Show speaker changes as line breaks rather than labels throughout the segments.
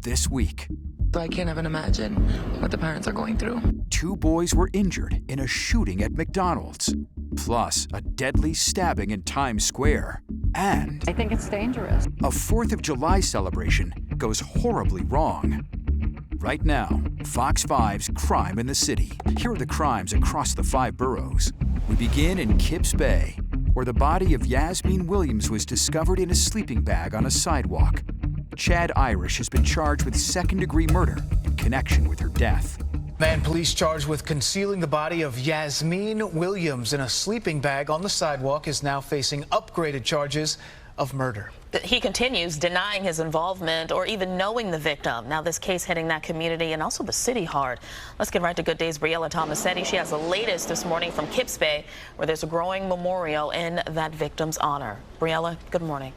this week.
I can't even imagine what the parents are going through.
2 boys were injured in a shooting at McDonald's, plus a deadly stabbing in Times Square. And
I think it's dangerous.
A 4th of July celebration goes horribly wrong. Right now, Fox 5's Crime in the City. Here are the crimes across the 5 boroughs. We begin in Kips Bay, where the body of Yazmeen Williams was discovered in a sleeping bag on a sidewalk. Chad Irish has been charged with second-degree murder in connection with her death.
Man, police charged with concealing the body of Yazmeen Williams in a sleeping bag on the sidewalk is now facing upgraded charges of murder.
He continues denying his involvement or even knowing the victim. Now, this case hitting that community and also the city hard. Let's get right to Good Day's Briella Tomasetti. She has the latest this morning from Kips Bay, where there's a growing memorial in that victim's honor. Briella, good morning.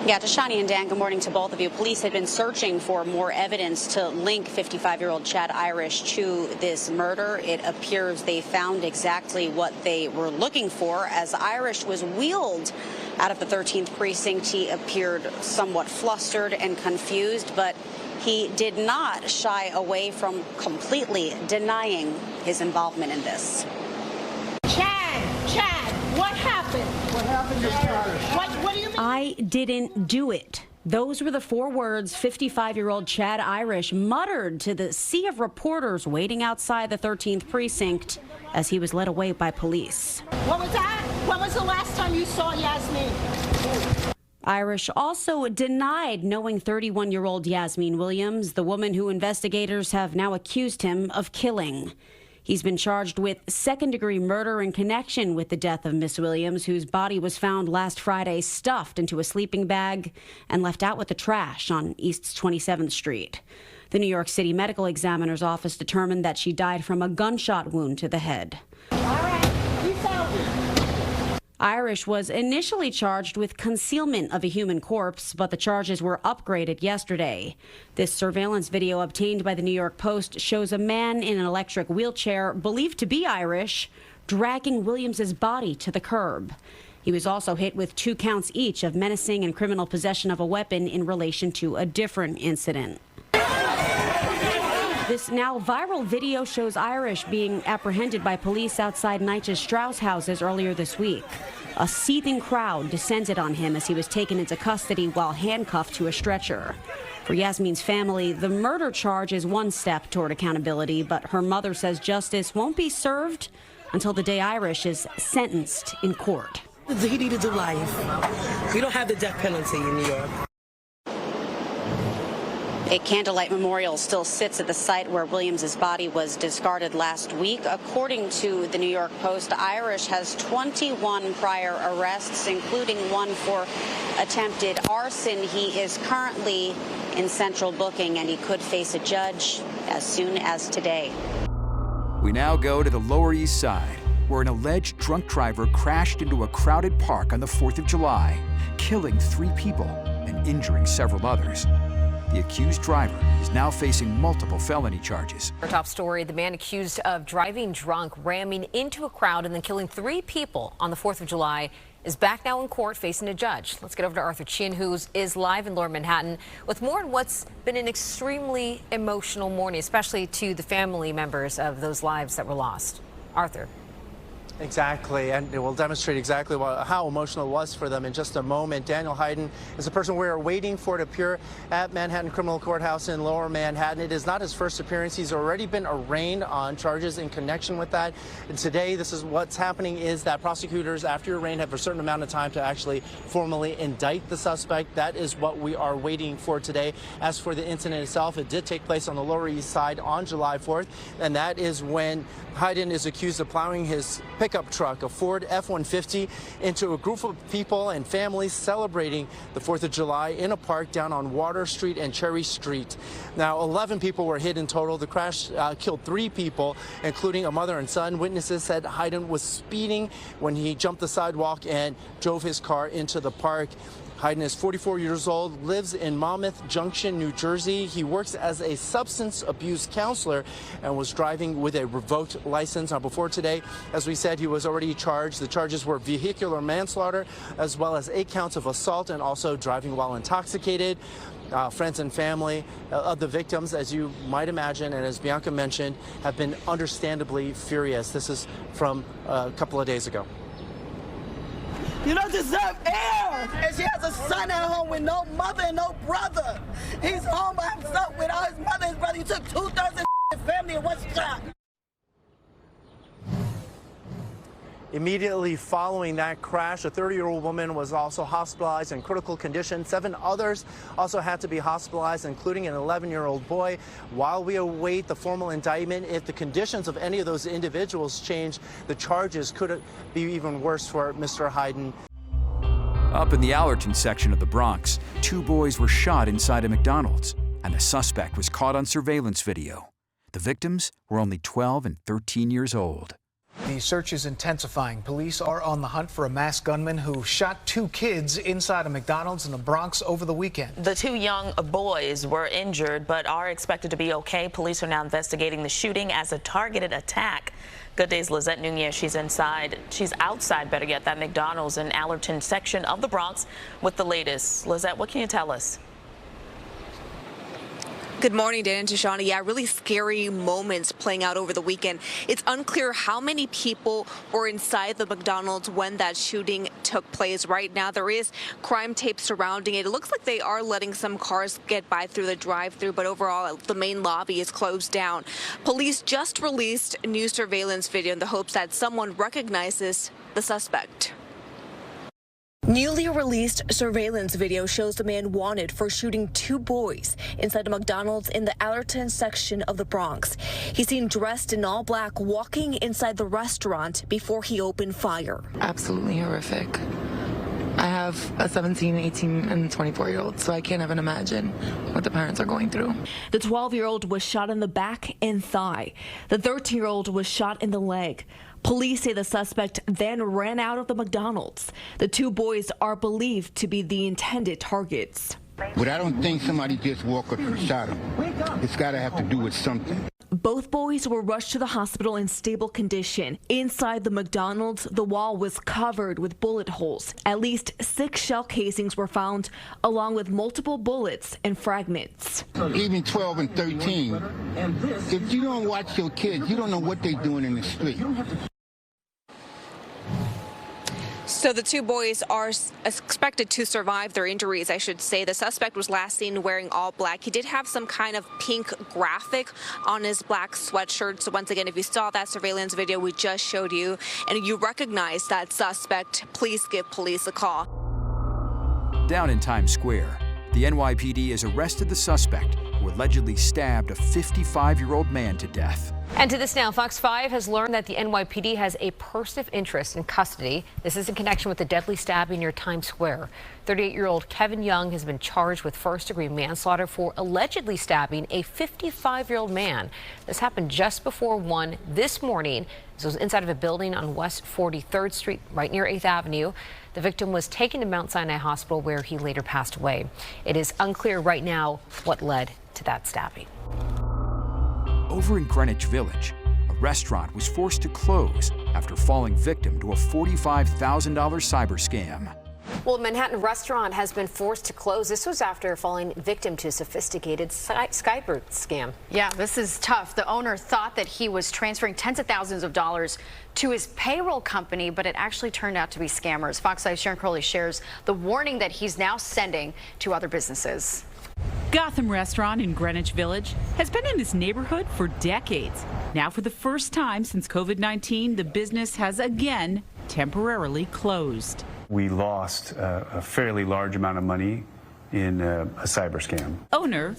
Yeah, to Shani and Dan, good morning to both of you. Police had been searching for more evidence to link 55-year-old Chad Irish to this murder. It appears they found exactly what they were looking for. As Irish was wheeled out of the 13th precinct, he appeared somewhat flustered and confused, but he did not shy away from completely denying his involvement in this.
Chad, what happened?
What happened to Irish?
What do you mean?
I didn't do it. Those were the 4 words 55-year-old Chad Irish muttered to the sea of reporters waiting outside the 13th precinct as he was led away by police.
What was that? When was the last time you saw Yazmeen?
Irish also denied knowing 31-year-old Yazmeen Williams, the woman who investigators have now accused him of killing. He's been charged with second-degree murder in connection with the death of Miss Williams, whose body was found last Friday stuffed into a sleeping bag and left out with the trash on East 27th Street. The New York City Medical Examiner's Office determined that she died from a gunshot wound to the head.
All right, you found it.
Irish was initially charged with concealment of a human corpse, but the charges were upgraded yesterday. This surveillance video obtained by the New York Post shows a man in an electric wheelchair, believed to be Irish, dragging Williams's body to the curb. He was also hit with 2 counts each of menacing and criminal possession of a weapon in relation to a different incident. This now viral video shows Irish being apprehended by police outside NYCHA's Strauss houses earlier this week. A seething crowd descended on him as he was taken into custody while handcuffed to a stretcher. For Yazmeen's family, the murder charge is one step toward accountability, but her mother says justice won't be served until the day Irish is sentenced in court.
He needed to life. We don't have the death penalty in New York.
A candlelight memorial still sits at the site where Williams's body was discarded last week. According to the New York Post, Irish has 21 prior arrests, including one for attempted arson. He is currently in central booking, and he could face a judge as soon as today.
We now go to the Lower East Side, where an alleged drunk driver crashed into a crowded park on the 4th of July, killing 3 people and injuring several others. The accused driver is now facing multiple felony charges.
Our top story, the man accused of driving drunk, ramming into a crowd and then killing 3 people on the 4th of July is back now in court facing a judge. Let's get over to Arthur Chin, who is live in Lower Manhattan with more on what's been an extremely emotional morning, especially to the family members of those lives that were lost. Arthur.
Exactly, and it will demonstrate exactly how emotional it was for them in just a moment. Daniel Hayden is the person we are waiting for to appear at Manhattan Criminal Courthouse in Lower Manhattan. It is not his first appearance. He's already been arraigned on charges in connection with that. And today, this is what's happening is that prosecutors, after you're arraigned, have a certain amount of time to actually formally indict the suspect. That is what we are waiting for today. As for the incident itself, it did take place on the Lower East Side on July 4th, and that is when Hayden is accused of plowing his pickup truck, a Ford F-150, into a group of people and families celebrating the 4th of July in a park down on Water Street and Cherry Street. Now, 11 people were hit in total. The crash killed 3 people, including a mother and son. Witnesses said Hayden was speeding when he jumped the sidewalk and drove his car into the park. Hayden is 44 years old, lives in Monmouth Junction, New Jersey. He works as a substance abuse counselor and was driving with a revoked license. Now, before today, as we said, he was already charged. The charges were vehicular manslaughter, as well as 8 counts of assault and also driving while intoxicated. Friends and family of the victims, as you might imagine, and as Bianca mentioned, have been understandably furious. This is from a couple of days ago.
You don't deserve air! And she has a son at home with no mother and no brother. He's home by himself without his mother and his brother. He took 2/3 of his family in one shot.
Immediately following that crash, a 30-year-old woman was also hospitalized in critical condition. 7 others also had to be hospitalized, including an 11-year-old boy. While we await the formal indictment, if the conditions of any of those individuals change, the charges could be even worse for Mr. Hayden.
Up in the Allerton section of the Bronx, 2 boys were shot inside a McDonald's, and the suspect was caught on surveillance video. The victims were only 12 and 13 years old.
The search is intensifying. Police are on the hunt for a masked gunman who shot 2 kids inside a McDonald's in the Bronx over the weekend.
The 2 young boys were injured but are expected to be okay. Police are now investigating the shooting as a targeted attack. Good Day's Lizette Nunez. She's outside, better yet, that McDonald's in Allerton section of the Bronx with the latest. Lizette, what can you tell us?
Good morning, Dan and Tashana. Yeah, really scary moments playing out over the weekend. It's unclear how many people were inside the McDonald's when that shooting took place. Right now, there is crime tape surrounding it. It looks like they are letting some cars get by through the drive-thru, but overall, the main lobby is closed down. Police just released new surveillance video in the hopes that someone recognizes the suspect. Newly released surveillance video shows the man wanted for shooting 2 boys inside a McDonald's in the Allerton section of the Bronx. He's seen dressed in all black walking inside the restaurant before he opened fire.
Absolutely horrific. I have a 17, 18, and 24-year-old, so I can't even imagine what the parents are going through.
The 12-year-old was shot in the back and thigh. The 13-year-old was shot in the leg. Police say the suspect then ran out of the McDonald's. The 2 boys are believed to be the intended targets.
But I don't think somebody just walked up and shot him. It's got to have to do with something.
Both boys were rushed to the hospital in stable condition. Inside the McDonald's, the wall was covered with bullet holes. At least 6 shell casings were found, along with multiple bullets and fragments.
Even 12 and 13, if you don't watch your kids, you don't know what they're doing in the street.
So the 2 boys are expected to survive their injuries, I should say. The suspect was last seen wearing all black. He did have some kind of pink graphic on his black sweatshirt. So once again, if you saw that surveillance video we just showed you and you recognize that suspect, please give police a call.
Down in Times Square, the NYPD has arrested the suspect who allegedly stabbed a 55-year-old man to death.
And to this now, Fox 5 has learned that the NYPD has a person of interest in custody. This is in connection with the deadly stabbing near Times Square. 38-year-old Kevin Young has been charged with first-degree manslaughter for allegedly stabbing a 55-year-old man. This happened just before 1 this morning. This was inside of a building on West 43rd Street, right near 8th Avenue. The victim was taken to Mount Sinai Hospital, where he later passed away. It is unclear right now what led to that stabbing.
Over in Greenwich Village, a restaurant was forced to close after falling victim to a $45,000 cyber scam.
Well, a Manhattan restaurant has been forced to close. This was after falling victim to a sophisticated Skype scam.
Yeah, this is tough. The owner thought that he was transferring tens of thousands of dollars to his payroll company, but it actually turned out to be scammers. Fox 5's Sharon Crowley shares the warning that he's now sending to other businesses.
Gotham Restaurant in Greenwich Village has been in this neighborhood for decades. Now, for the first time since COVID-19, the business has again temporarily closed.
We lost a fairly large amount of money in a cyber scam.
Owner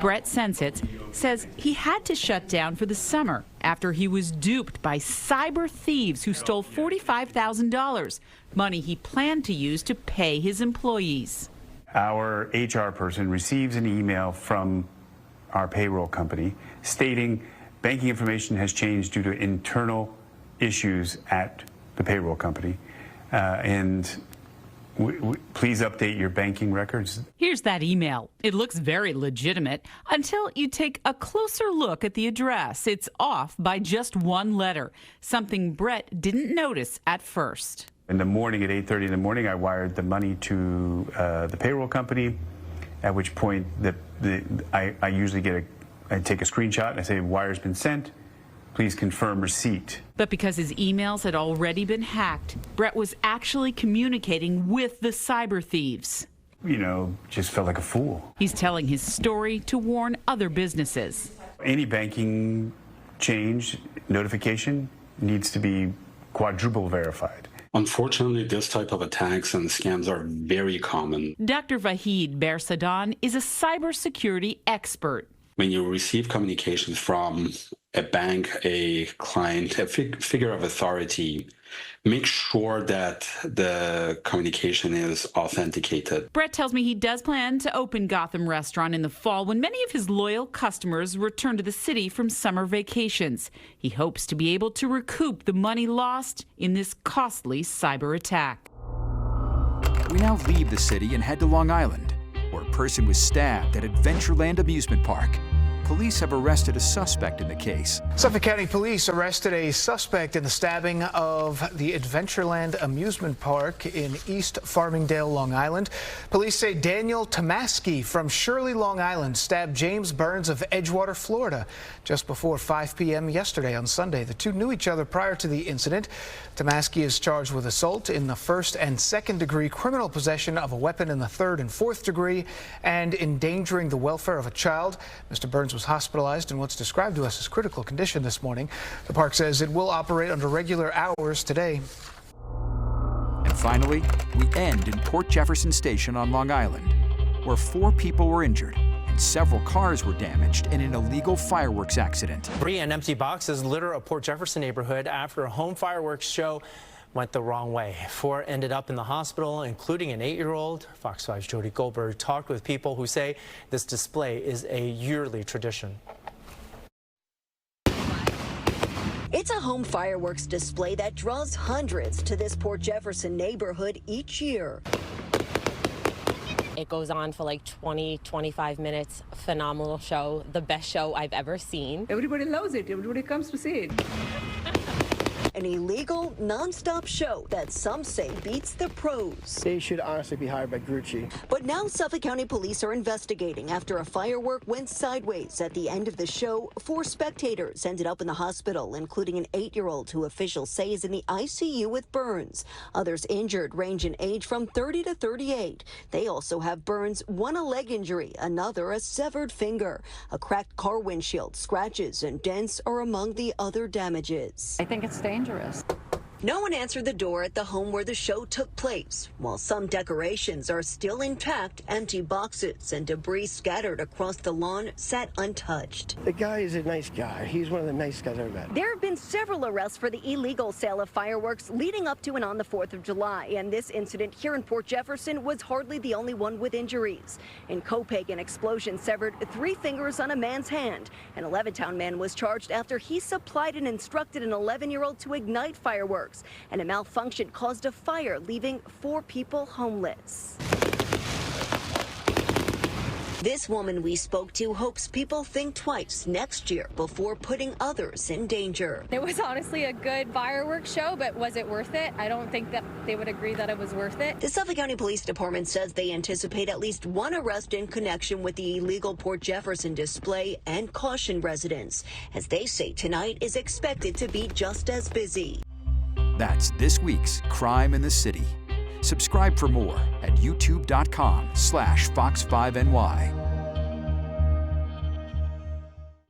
Brett Sensitz says he had to shut down for the summer after he was duped by cyber thieves who stole $45,000, money he planned to use to pay his employees.
Our HR person receives an email from our payroll company stating banking information has changed due to internal issues at the payroll company, and Please update your banking records.
Here's that email. It looks very legitimate until you take a closer look at the address. It's off by just one letter, something Brett didn't notice at first.
In the morning, at 8:30 in the morning, I wired the money to the payroll company, at which point I usually I take a screenshot and I say, wire's been sent. Please confirm receipt.
But because his emails had already been hacked, Brett was actually communicating with the cyber thieves.
You know, just felt like a fool.
He's telling his story to warn other businesses.
Any banking change notification needs to be quadruple verified.
Unfortunately, this type of attacks and scams are very common.
Dr. Vahid Bersadan is a cybersecurity expert.
When you receive communications from a bank, a client, a figure of authority, make sure that the communication is authenticated.
Brett tells me he does plan to open Gotham Restaurant in the fall when many of his loyal customers return to the city from summer vacations. He hopes to be able to recoup the money lost in this costly cyber attack.
We now leave the city and head to Long Island, where a person was stabbed at Adventureland amusement park. Police have arrested a suspect in the case.
Suffolk County Police arrested a suspect in the stabbing of the Adventureland amusement park in East Farmingdale, Long Island. Police say Daniel Tomaski from Shirley, Long Island, stabbed James Burns of Edgewater, Florida, just before 5 p.m. yesterday on Sunday. The two knew each other prior to the incident. Tomaski is charged with assault in the first and second degree, criminal possession of a weapon in the third and fourth degree, and endangering the welfare of a child. Mr. Burns was hospitalized in what's described to us as critical condition this morning. The park says it will operate under regular hours today.
And finally, we end in Port Jefferson Station on Long Island, where 4 people were injured and several cars were damaged in an illegal fireworks accident.
Debris and empty boxes litter a Port Jefferson neighborhood after a home fireworks show went the wrong way. 4 ended up in the hospital, including an 8-year-old. Fox 5's Jody Goldberg talked with people who say this display is a yearly tradition.
It's a home fireworks display that draws hundreds to this Port Jefferson neighborhood each year.
It goes on for like 20-25 minutes. Phenomenal show, the best show I've ever seen.
Everybody loves it. Everybody comes to see it.
An illegal, non-stop show that some say beats the pros.
They should honestly be hired by Grucci.
But now Suffolk County Police are investigating after a firework went sideways at the end of the show. 4 spectators ended up in the hospital, including an 8-year-old who officials say is in the ICU with burns. Others injured range in age from 30 to 38. They also have burns, one a leg injury, another a severed finger. A cracked car windshield, scratches and dents are among the other damages.
I think it's dangerous.
No one answered the door at the home where the show took place. While some decorations are still intact, empty boxes and debris scattered across the lawn sat untouched.
The guy is a nice guy. He's one of the nice guys I've ever met.
There have been several arrests for the illegal sale of fireworks leading up to and on the 4th of July. And this incident here in Port Jefferson was hardly the only one with injuries. In Copake, an explosion severed 3 fingers on a man's hand. An 11-town man was charged after he supplied and instructed an 11-year-old to ignite fireworks. And a malfunction caused a fire, leaving 4 people homeless. This woman we spoke to hopes people think twice next year before putting others in danger.
It was honestly a good fireworks show, but was it worth it? I don't think that they would agree that it was worth it.
The Suffolk County Police Department says they anticipate at least 1 arrest in connection with the illegal Port Jefferson display and caution residents, as they say tonight is expected to be just as busy.
That's this week's Crime in the City. Subscribe for more at youtube.com/Fox5NY.